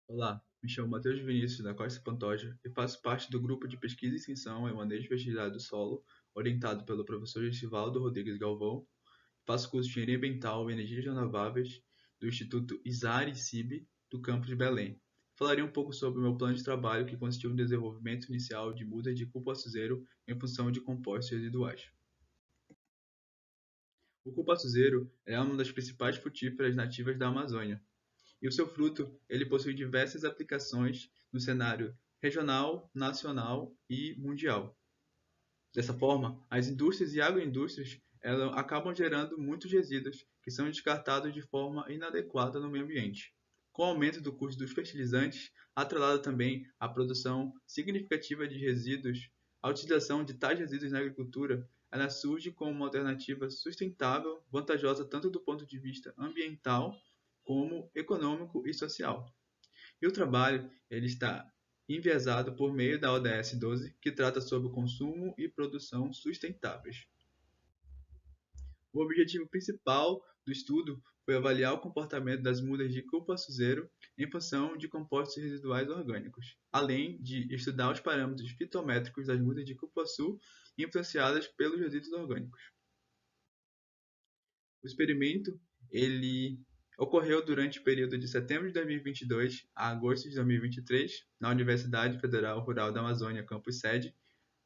Olá, me chamo Matheus Vinícius da Costa Pantoja e faço parte do grupo de pesquisa e extensão em manejo e fertilidade do solo, orientado pelo professor Gesivaldo Rodrigues Galvão. Faço curso de Engenharia Ambiental e Energias Renováveis do Instituto ISARE-CIB do campus de Belém. Falarei um pouco sobre o meu plano de trabalho, que consistiu no desenvolvimento inicial de mudas de cupuaçu zero em função de compostos residuais. O cupuaçu é uma das principais frutíferas nativas da Amazônia. E o seu fruto, ele possui diversas aplicações no cenário regional, nacional e mundial. Dessa forma, as indústrias e agroindústrias elas acabam gerando muitos resíduos que são descartados de forma inadequada no meio ambiente. Com o aumento do custo dos fertilizantes, atrelado também à produção significativa de resíduos, a utilização de tais resíduos na agricultura ela surge como uma alternativa sustentável, vantajosa tanto do ponto de vista ambiental como econômico e social. E o trabalho ele está enviesado por meio da ODS 12, que trata sobre o consumo e produção sustentáveis. O objetivo principal do estudo foi avaliar o comportamento das mudas de cupuaçu em função de compostos residuais orgânicos, além de estudar os parâmetros fitométricos das mudas de cupuaçu influenciadas pelos resíduos orgânicos. O experimento ele ocorreu durante o período de setembro de 2022 a agosto de 2023 na Universidade Federal Rural da Amazônia, campus sede,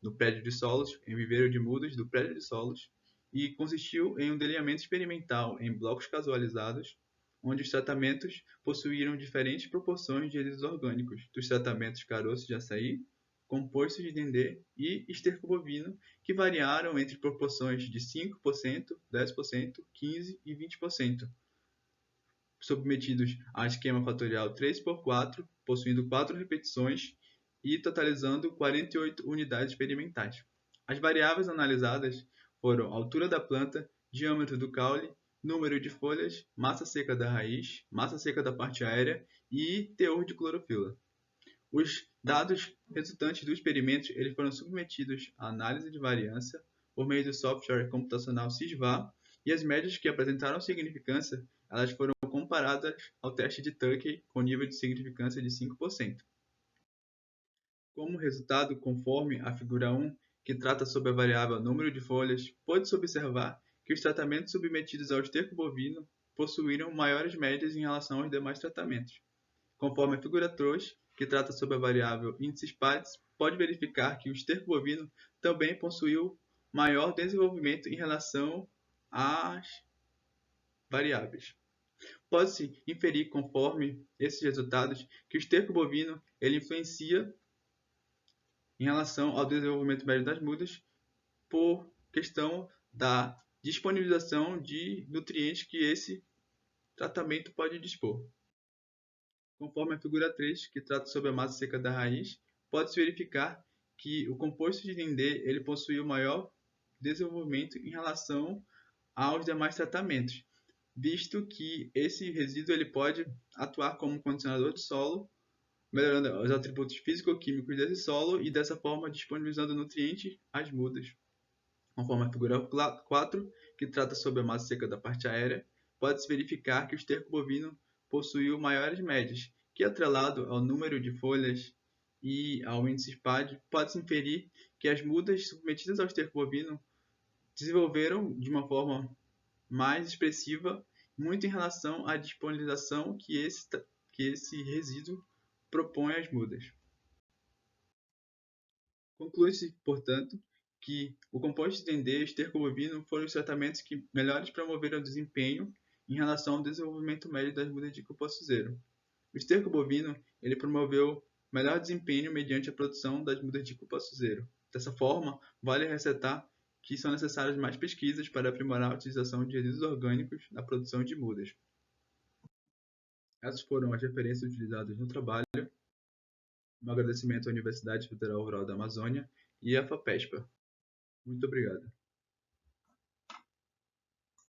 no prédio de solos, em Viveiro de Mudas do prédio de solos, e consistiu em um delineamento experimental em blocos casualizados, onde os tratamentos possuíram diferentes proporções de resíduos orgânicos, dos tratamentos caroço de açaí, composto de dendê e esterco bovino, que variaram entre proporções de 5%, 10%, 15% e 20%, submetidos a esquema fatorial 3x4, possuindo 4 repetições e totalizando 48 unidades experimentais. As variáveis analisadas foram altura da planta, diâmetro do caule, número de folhas, massa seca da raiz, massa seca da parte aérea e teor de clorofila. Os dados resultantes do experimento eles foram submetidos à análise de variância por meio do software computacional SysVar, e as médias que apresentaram significância elas foram comparadas ao teste de Tukey com nível de significância de 5%. Como resultado, conforme a figura 1, que trata sobre a variável número de folhas, pode-se observar que os tratamentos submetidos ao esterco bovino possuíram maiores médias em relação aos demais tratamentos. Conforme a figura 2, que trata sobre a variável índice SPATS, pode verificar que o esterco bovino também possuiu maior desenvolvimento em relação às variáveis. Pode-se inferir, conforme esses resultados, que o esterco bovino ele influencia em relação ao desenvolvimento médio das mudas por questão da disponibilização de nutrientes que esse tratamento pode dispor. Conforme a figura 3, que trata sobre a massa seca da raiz, pode-se verificar que o composto de dendê ele possui o maior desenvolvimento em relação aos demais tratamentos, visto que esse resíduo ele pode atuar como condicionador de solo, melhorando os atributos físico-químicos desse solo e dessa forma disponibilizando nutrientes às mudas. Conforme a figura 4, que trata sobre a massa seca da parte aérea, pode-se verificar que o esterco bovino possuiu maiores médias, que atrelado ao número de folhas e ao índice SPAD, pode-se inferir que as mudas submetidas ao esterco bovino desenvolveram de uma forma mais expressiva, muito em relação à disponibilização que esse resíduo propõe às mudas. Conclui-se, portanto, que o composto de dendê e esterco bovino foram os tratamentos que melhores promoveram o desempenho em relação ao desenvolvimento médio das mudas de cupuaçu zero. O esterco bovino ele promoveu melhor desempenho mediante a produção das mudas de cupuaçu zero. Dessa forma, vale ressaltar que são necessárias mais pesquisas para aprimorar a utilização de resíduos orgânicos na produção de mudas. Essas foram as referências utilizadas no trabalho. Um agradecimento à Universidade Federal Rural da Amazônia e à FAPESPA. Muito obrigado.